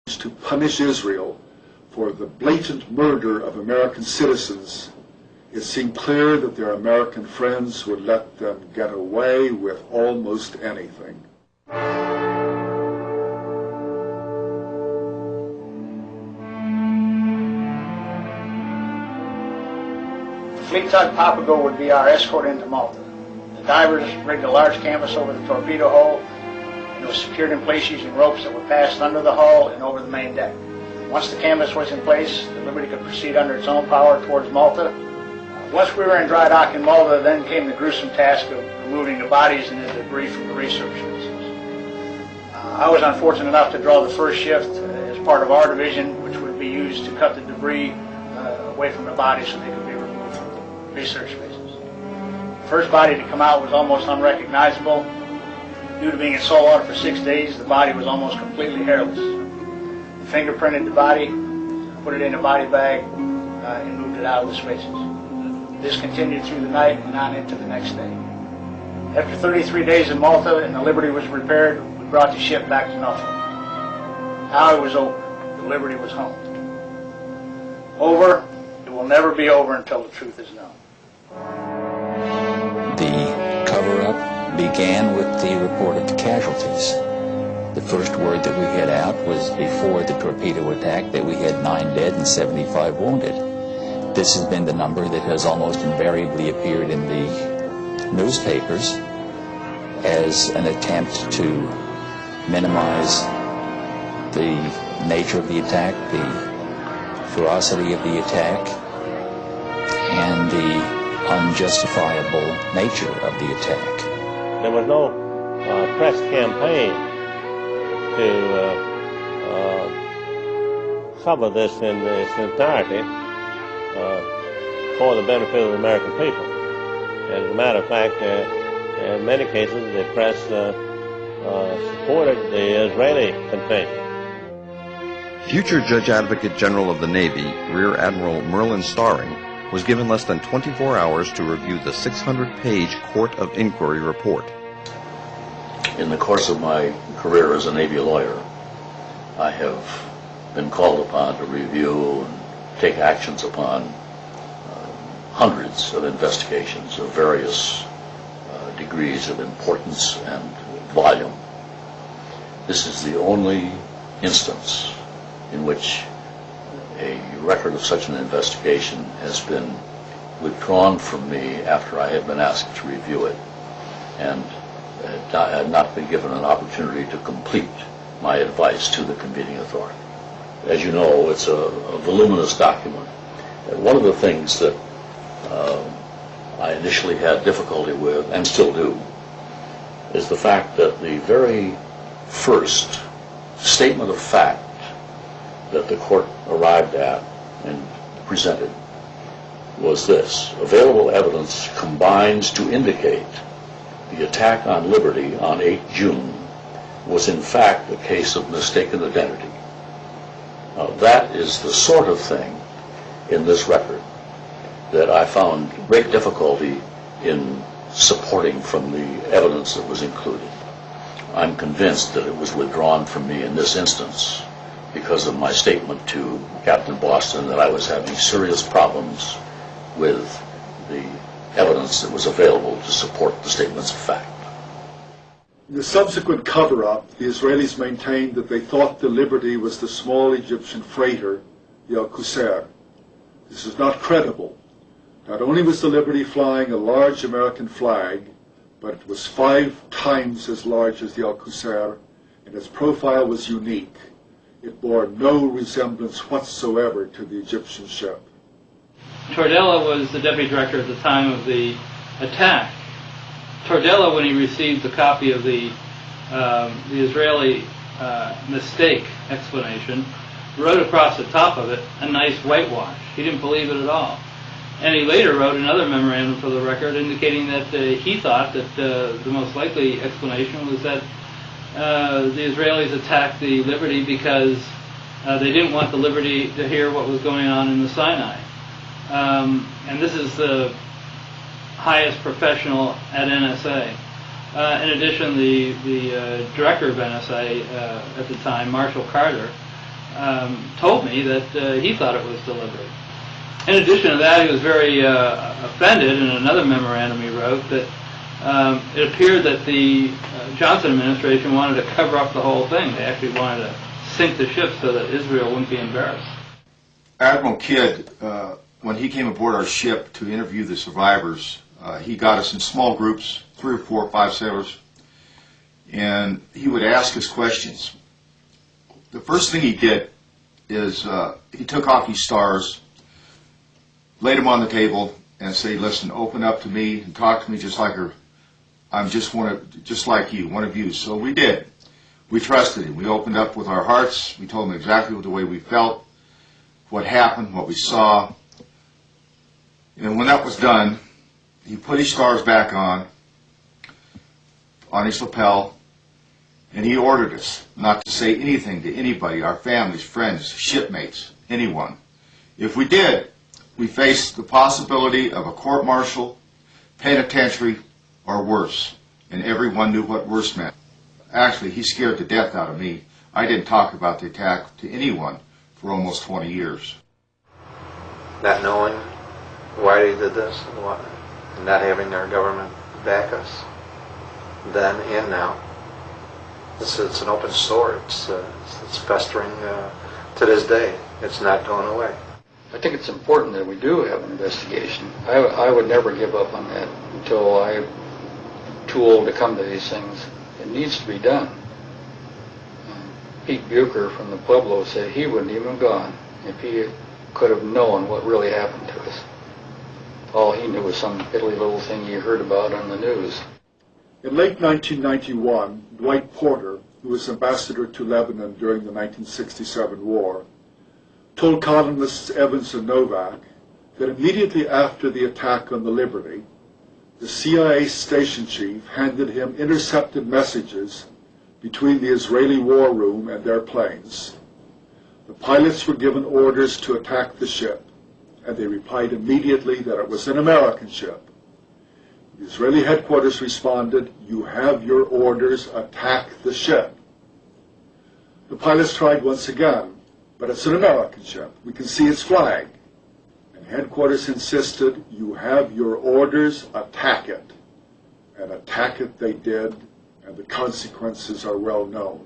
to punish Israel for the blatant murder of American citizens, it seemed clear that their American friends would let them get away with almost anything. The fleet tug Papago would be our escort into Malta. The divers rigged a large canvas over the torpedo hull, and it was secured in place using ropes that were passed under the hull and over the main deck. Once the canvas was in place, the Liberty could proceed under its own power towards Malta. Once we were in dry dock in Malta, then came the gruesome task of removing the bodies and the debris from the research vessels. I was unfortunate enough to draw the first shift as part of our division, which would be used to cut the debris away from the bodies so they could be removed from the research bases. The first body to come out was almost unrecognizable. Due to being in salt water for 6 days, the body was almost completely hairless. We fingerprinted the body, put it in a body bag, and moved it out of the spaces. This continued through the night and on into the next day. After 33 days in Malta and the Liberty was repaired, we brought the ship back to Norfolk. Now it was over. The Liberty was home. Over. It will never be over until the truth is known. The cover-up began with the report of the casualties. The first word that we had out was before the torpedo attack that we had 9 dead and 75 wounded. This has been the number that has almost invariably appeared in the newspapers as an attempt to minimize the nature of the attack, the ferocity of the attack, and the unjustifiable nature of the attack. There was no press campaign to cover this in its entirety for the benefit of the American people. As a matter of fact, in many cases, the press supported the Israeli contingent. Future Judge Advocate General of the Navy, Rear Admiral Merlin Starring, was given less than 24 hours to review the 600-page Court of Inquiry report. In the course of my career as a Navy lawyer, I have been called upon to review and take actions upon hundreds of investigations of various degrees of importance and volume. This is the only instance in which a record of such an investigation has been withdrawn from me after I had been asked to review it and had not been given an opportunity to complete my advice to the convening authority. As you know, it's a voluminous document. And one of the things that I initially had difficulty with, and still do, is the fact that the very first statement of fact that the court arrived at and presented was this: available evidence combines to indicate the attack on Liberty on 8 June was in fact a case of mistaken identity. Now, that is the sort of thing in this record that I found great difficulty in supporting from the evidence that was included. I'm convinced that it was withdrawn from me in this instance because of my statement to Captain Boston that I was having serious problems with the evidence that was available to support the statements of fact. In the subsequent cover-up, the Israelis maintained that they thought the Liberty was the small Egyptian freighter, the Al-Qusair. This is not credible. Not only was the Liberty flying a large American flag, but it was 5 times as large as the Al-Qusair, and its profile was unique. It bore no resemblance whatsoever to the Egyptian ship. Tordella was the deputy director at the time of the attack. Tordella, when he received a copy of the Israeli mistake explanation, wrote across the top of it a nice whitewash. He didn't believe it at all. And he later wrote another memorandum for the record indicating that he thought that the most likely explanation was that the Israelis attacked the Liberty because they didn't want the Liberty to hear what was going on in the Sinai. And this is the highest professional at NSA. In addition, the director of NSA at the time, Marshall Carter, told me that he thought it was deliberate. In addition to that, he was very offended in another memorandum he wrote that it appeared that the Johnson administration wanted to cover up the whole thing. They actually wanted to sink the ship so that Israel wouldn't be embarrassed. Admiral Kidd, when he came aboard our ship to interview the survivors, he got us in small groups, 3 or 4 or 5 sailors, and he would ask us questions. The first thing he did is he took off his stars, laid them on the table, and said, "Listen, open up to me and talk to me just like her. I'm just like you, one of you." So we did. We trusted him. We opened up with our hearts. We told him exactly the way we felt, what happened, what we saw. And when that was done, he put his stars back on his lapel, and he ordered us not to say anything to anybody, our families, friends, shipmates, anyone. If we did, we faced the possibility of a court-martial, penitentiary, or worse, and everyone knew what worse meant. Actually, he scared the death out of me. I didn't talk about the attack to anyone for almost 20 years. Not knowing why they did this, and not having our government back us, then and now. It's an open sore. It's festering to this day. It's not going away. I think it's important that we do have an investigation. I would never give up on that until I'm too old to come to these things. It needs to be done. Pete Bucher from the Pueblo said he wouldn't even have gone if he could have known what really happened to us. All he knew was some piddly little thing he heard about on the news. In late 1991, Dwight Porter, who was ambassador to Lebanon during the 1967 war, told columnists Evans and Novak that immediately after the attack on the Liberty, the CIA station chief handed him intercepted messages between the Israeli war room and their planes. The pilots were given orders to attack the ship, and they replied immediately that it was an American ship. The Israeli headquarters responded, "You have your orders, attack the ship." The pilots tried once again, "But it's an American ship. We can see its flag." And headquarters insisted, "You have your orders, attack it." And attack it they did, and the consequences are well known.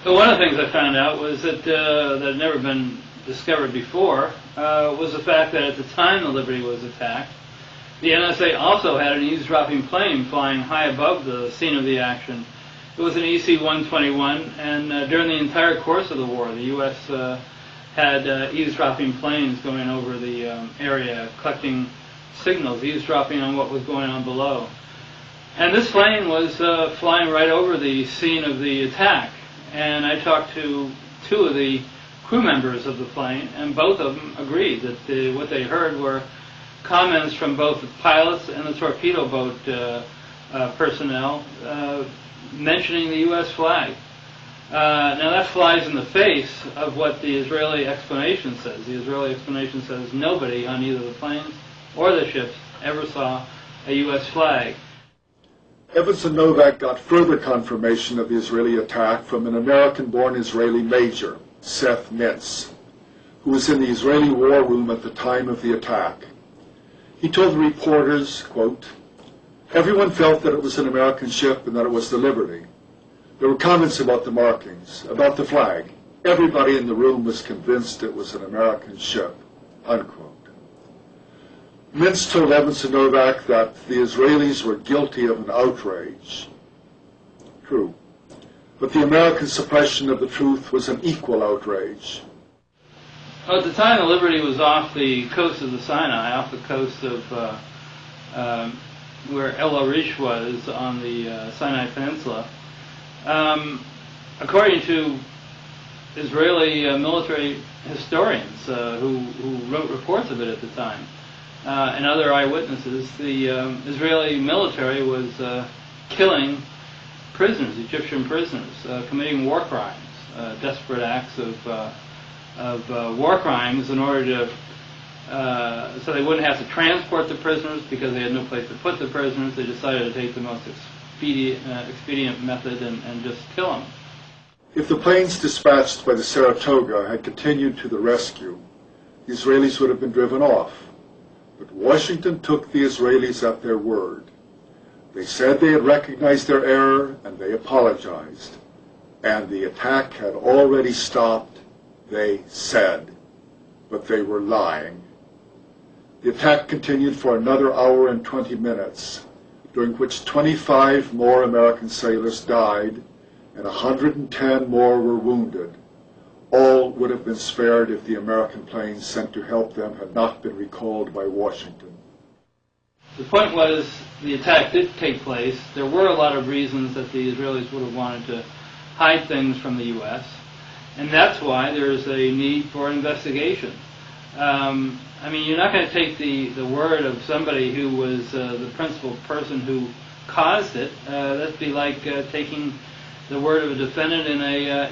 So one of the things I found out was that had never been discovered before was the fact that at the time the Liberty was attacked, the NSA also had an eavesdropping plane flying high above the scene of the action. It was an EC-121, and during the entire course of the war, the U.S. had eavesdropping planes going over the area, collecting signals, eavesdropping on what was going on below. And this plane was flying right over the scene of the attack. And I talked to 2 of the crew members of the plane, and both of them agreed that what they heard were comments from both the pilots and the torpedo boat personnel mentioning the U.S. flag. Now that flies in the face of what the Israeli explanation says. The Israeli explanation says nobody on either the planes or the ships ever saw a U.S. flag. Evans and Novak got further confirmation of the Israeli attack from an American-born Israeli major, Seth Mintz, who was in the Israeli war room at the time of the attack. He told the reporters, quote, "Everyone felt that it was an American ship and that it was the Liberty. There were comments about the markings, about the flag. Everybody in the room was convinced it was an American ship," unquote. Mintz told Evans and Novak that the Israelis were guilty of an outrage. True. But the American suppression of the truth was an equal outrage. Well, at the time, the Liberty was off the coast of the Sinai, off the coast of where El Arish was on the Sinai Peninsula. According to Israeli military historians who wrote reports of it at the time, and other eyewitnesses, the Israeli military was killing prisoners, Egyptian prisoners, committing war crimes, desperate acts of war crimes in order to, so they wouldn't have to transport the prisoners because they had no place to put the prisoners. They decided to take the most expedient method and just kill them. If the planes dispatched by the Saratoga had continued to the rescue, the Israelis would have been driven off. But Washington took the Israelis at their word. They said they had recognized their error and they apologized. And the attack had already stopped, they said, but they were lying. The attack continued for another hour and 20 minutes, during which 25 more American sailors died and 110 more were wounded. All would have been spared if the American planes sent to help them had not been recalled by Washington. The point was the attack did take place. There were a lot of reasons that the Israelis would have wanted to hide things from the U.S., and that's why there's a need for investigation. I mean, you're not going to take the word of somebody who was the principal person who caused it. That'd be like taking the word of a defendant in a